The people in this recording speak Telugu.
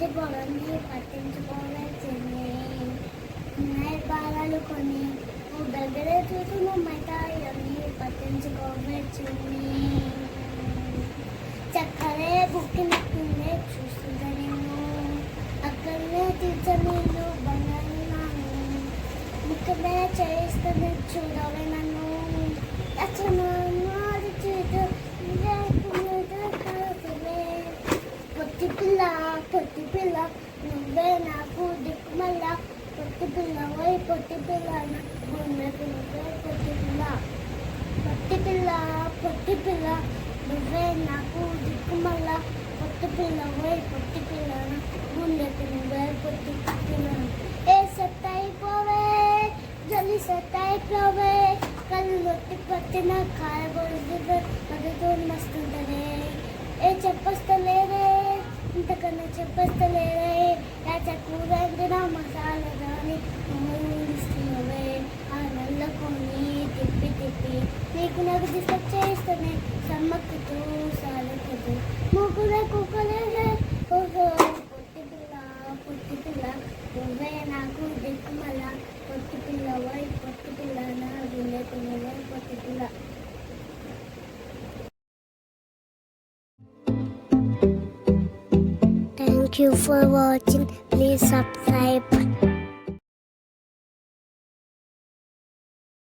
ఇంటి పొలాన్ని పట్టించుకోవాల్సింది. ఉన్నాయి బాధలు కొన్ని నువ్వు దగ్గరే చూసిన మిఠాయిలన్నీ పట్టించుకోవచ్చింది. చక్కరే బుక్కినట్టుండే చూస్తుందా నేను అక్కడనే టీచర్ నీళ్ళు బంగారు ముక్కమే చేయిస్తుంది చూడాలి నన్ను అసలు పొట్టి పిల్ల నువ్వే నాకు దిక్కుమల్ల పొట్టి పిల్ల పోయి పొట్టి పిల్ల గుండెకు నువ్వే పొట్టి పిల్ల పొట్టి పిల్ల నువ్వే నాకు దిక్కుమల్ల పొట్టి పిల్ల పోయి పొట్టి పిల్ల గుండెకు నువ్వే పొట్టి పిల్ల ఏ సెట్ అయిపోవే జల్లి సెట్ అయిపోవే కళ్ళు రొట్టి పట్టిన కాయగూరదు అదితో మస్తుంటదే ఏ చెప్పస్తలేదే ఇంతకన్నా చెప్పస్తలేదే కూర మసాలా దాని ఇస్తున్నవే ఆ నల్లకొని తిప్పి నీకు నాకు డిస్టర్బ్ చేస్తూనే సమ్మక్కుతూ సాలకుతూ ముగ్గురే కుక్కలేదే ఓహో పొట్టి పిల్ల నువ్వే నాకు దిక్కుమల్ల పొట్టి పిల్ల పోయి పొట్టి పిల్ల నా గుండెకు నువ్వే పొట్టి పిల్ల. Thank you for watching. Please subscribe.